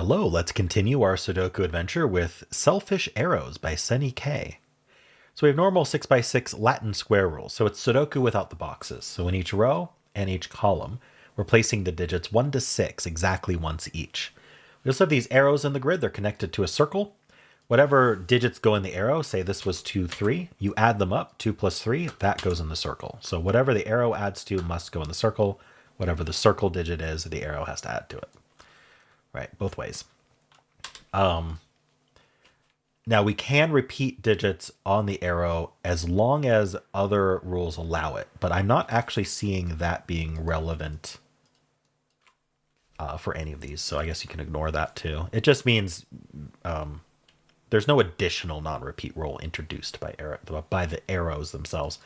Hello, let's continue our Sudoku adventure with Selfish Arrows by SennyK. So we have normal 6x6 Latin square rules. So it's Sudoku without the boxes. So in each row and each column, we're placing the digits 1 to 6 exactly once each. We also have these arrows in the grid. They're connected to a circle. Whatever digits go in the arrow, say this was 2, 3, you add them up, 2 plus 3, that goes in the circle. So whatever the arrow adds to must go in the circle. Whatever the circle digit is, the arrow has to add to it. Right, both ways. Now we can repeat digits on the arrow as long as other rules allow it, but I'm not actually seeing that being relevant for any of these, so I guess you can ignore that too. It just means there's no additional non-repeat rule introduced by the arrows themselves.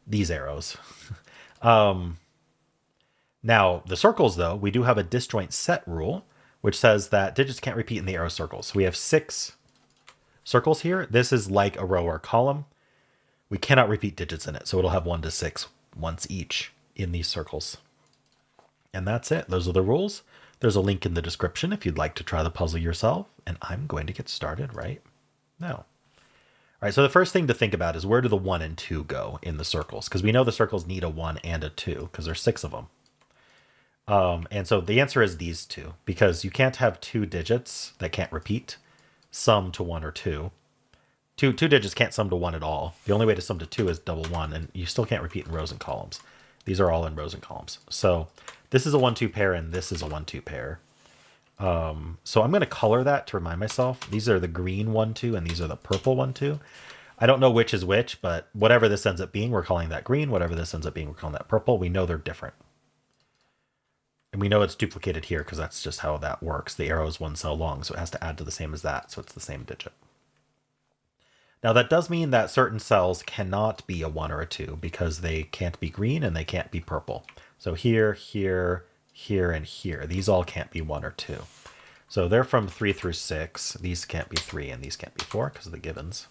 These arrows. Now the circles, though, we do have a disjoint set rule, which says that digits can't repeat in the arrow circles. So we have 6 circles here. This is like a row or column. We cannot repeat digits in it, so it'll have 1 to 6 once each in these circles. And that's it. Those are the rules. There's a link in the description if you'd like to try the puzzle yourself, and I'm going to get started right now. All right, so the first thing to think about is where do the 1 and 2 go in the circles? Because we know the circles need a 1 and a 2 because there's 6 of them. And so the answer is these two, because you can't have 2 digits that can't repeat sum to 1 or 2. Two digits can't sum to 1 at all. The only way to sum to 2 is double 1, and you still can't repeat in rows and columns. These are all in rows and columns. So this is a 1-2 pair, and this is a 1-2 pair. So I'm going to color that to remind myself. These are the green 1-2, and these are the purple 1-2. I don't know which is which, but whatever this ends up being, we're calling that green. Whatever this ends up being, we're calling that purple. We know they're different. And we know it's duplicated here because that's just how that works. The arrow is 1 cell long, so it has to add to the same as that, so it's the same digit. Now that does mean that certain cells cannot be a 1 or a 2 because they can't be green and they can't be purple. So here, here, here, and here. These all can't be 1 or 2. So they're from 3 through 6. These can't be 3 and these can't be 4 because of the givens.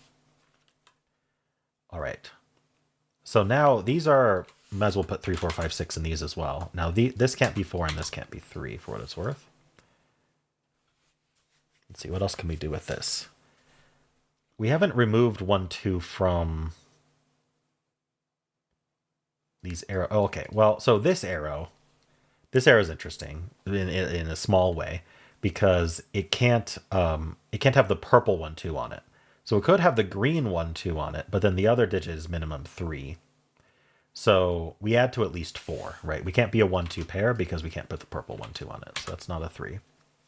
All right. So now these are... Might as well put 3, 4, 5, 6 in these as well. Now this can't be 4 and this can't be 3 for what it's worth. Let's see, what else can we do with this? We haven't removed 1, 2 from these arrows. Oh, okay, well, so this arrow is interesting in a small way because it can't have the purple 1, 2 on it. So it could have the green 1, 2 on it, but then the other digit is minimum 3. So we add to at least 4, right? We can't be a 1-2 pair because we can't put the purple 1-2 on it. So that's not a 3.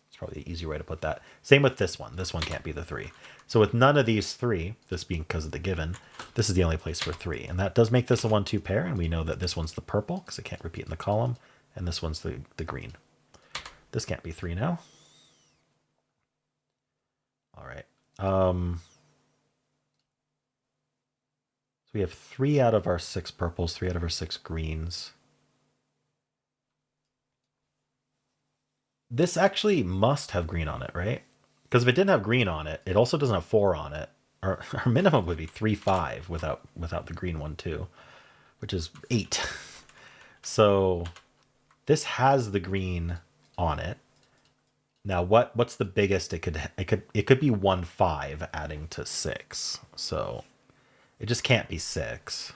It's probably the easier way to put that. Same with this one. This one can't be the 3. So with none of these 3, this being because of the given, this is the only place for 3. And that does make this a 1-2 pair. And we know that this one's the purple because it can't repeat in the column. And this one's the green. This can't be 3 now. All right. So we have 3 out of our 6 purples, 3 out of our 6 greens. This actually must have green on it, right? Because if it didn't have green on it, it also doesn't have 4 on it. Our minimum would be 3, 5 without the green 1, 2, which is 8. So this has the green on it. Now what's the biggest it could be 1, 5 adding to 6. So it just can't be 6.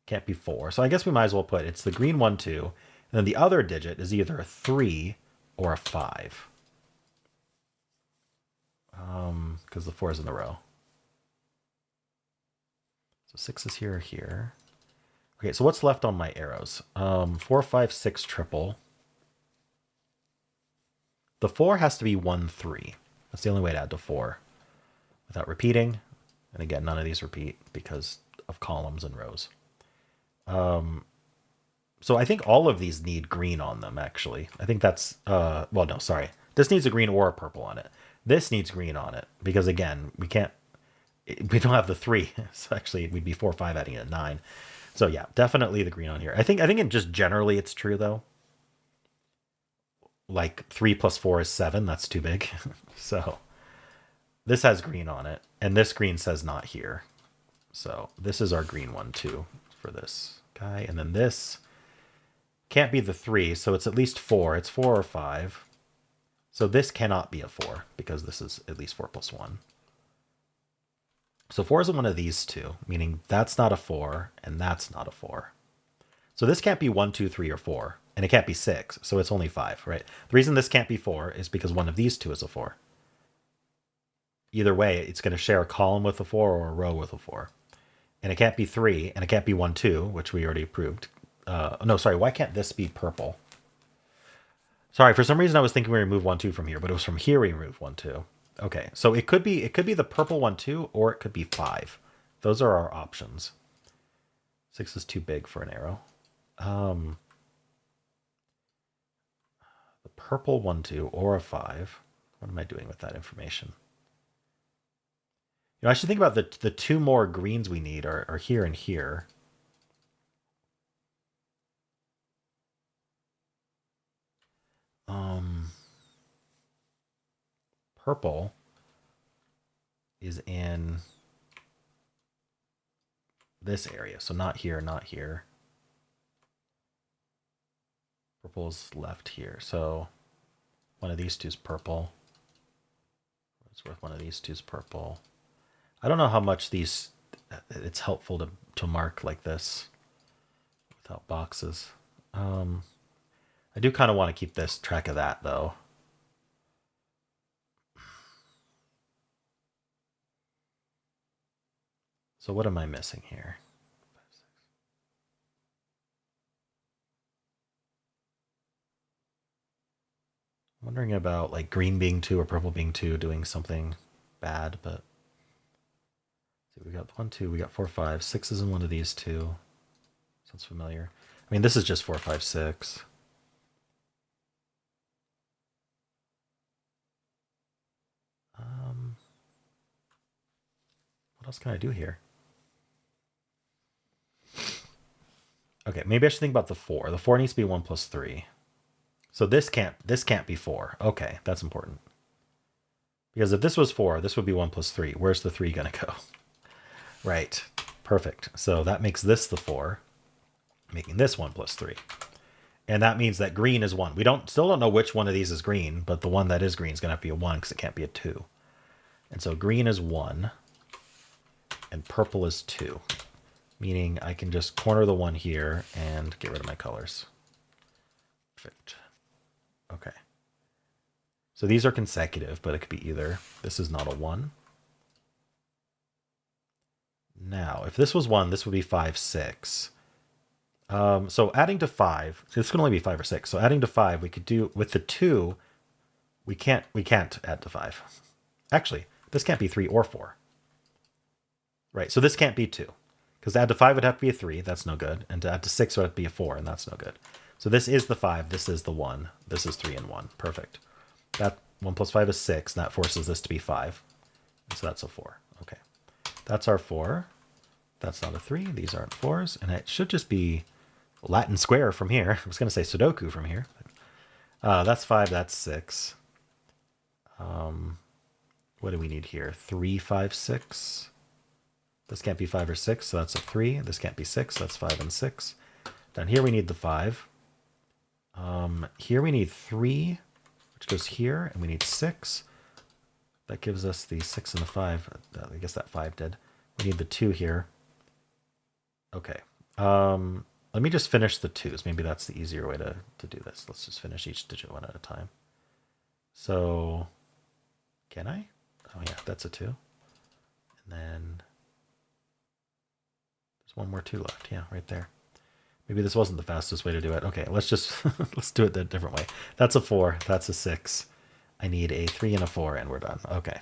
Can't be 4. So I guess we might as well put it's the green 1, 2. And then the other digit is either a 3 or a 5. Because the 4 is in the row. So 6 is here or here. Okay, so what's left on my arrows? 4, 5, 6 triple. The 4 has to be 1, 3. That's the only way to add to 4 without repeating. And again, none of these repeat because of columns and rows. So I think all of these need green on them, actually. I think that's... well, no, sorry. This needs a green or a purple on it. This needs green on it because, again, we don't have the 3. So actually, we'd be 4, 5 adding a 9. So yeah, definitely the green on here. I think it just generally it's true, though. Like 3 plus 4 is 7. That's too big. So... this has green on it, and this green says not here. So this is our green 1, 2 for this guy. And then this can't be the 3, so it's at least 4. It's 4 or 5. So this cannot be a 4 because this is at least 4 plus 1. So 4 is one of these two, meaning that's not a 4 and that's not a 4. So this can't be 1, 2, 3, or 4, and it can't be 6, so it's only 5, right? The reason this can't be 4 is because one of these two is a 4. Either way, it's going to share a column with a 4 or a row with a 4. And it can't be 3, and it can't be 1, 2, which we already proved. No, sorry, why can't this be purple? Sorry, for some reason I was thinking we removed 1, 2 from here, but it was from here we removed 1, 2. Okay, so it could be the purple 1, 2, or it could be 5. Those are our options. 6 is too big for an arrow. The purple 1, 2, or a 5. What am I doing with that information? You know, I should think about the two more greens we need are here and here. Purple is in this area, so not here, not here. Purple's left here, so one of these two is purple. It's worth one of these two is purple. I don't know how much these it's helpful to mark like this without boxes. I do kind of want to keep this track of that though. So what am I missing here? I'm wondering about like green being 2 or purple being 2 doing something bad, but see, we got 1, 2, we got 4, 5, 6 is in one of these two. Sounds familiar. I mean, this is just 4, 5, 6. What else can I do here? Okay, maybe I should think about the 4. The 4 needs to be 1 plus 3. So this can't be 4. Okay, that's important. Because if this was 4, this would be 1 plus 3. Where's the 3 going to go? Right, perfect. So that makes this the 4, making this 1 plus 3. And that means that green is 1. We still don't know which one of these is green, but the one that is green is going to have to be a 1 because it can't be a 2. And so green is 1, and purple is 2. Meaning I can just corner the 1 here and get rid of my colors. Perfect. Okay. So these are consecutive, but it could be either. This is not a 1. Now, if this was 1, this would be 5, 6. So adding to 5, this can only be 5 or 6. So adding to 5, we could do with the 2. We can't add to 5. Actually, this can't be 3 or 4. Right. So this can't be 2. Because to add to 5 would have to be a 3, that's no good. And to add to 6 would have to be a 4, and that's no good. So this is the 5, this is the 1, this is 3 and 1. Perfect. That 1 plus 5 is 6, and that forces this to be 5. So that's a 4. Okay. That's our 4. That's not a 3, these aren't 4s. And it should just be Latin square from here. I was going to say Sudoku from here. That's 5, that's 6. What do we need here? 3, 5, 6. This can't be 5 or 6, so that's a 3. This can't be 6, that's 5 and 6. Down here we need the 5. Here we need 3, which goes here, and we need 6. That gives us the 6 and the 5. I guess that 5 did. We need the 2 here. Okay. Let me just finish the 2s. Maybe that's the easier way to do this. Let's just finish each digit one at a time. So, can I? Oh yeah, that's a 2. And then there's one more 2 left. Yeah, right there. Maybe this wasn't the fastest way to do it. Okay, let's just let's do it a different way. That's a 4. That's a 6. I need a 3 and a 4, and we're done. Okay.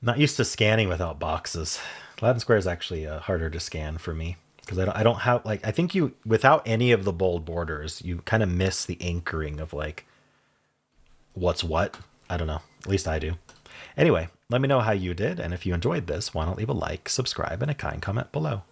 Not used to scanning without boxes. Latin square is actually harder to scan for me because I don't have like I think you without any of the bold borders you kind of miss the anchoring of like what's what. I don't know. At least I do. Anyway, let me know how you did, and if you enjoyed this, why not leave a like, subscribe, and a kind comment below.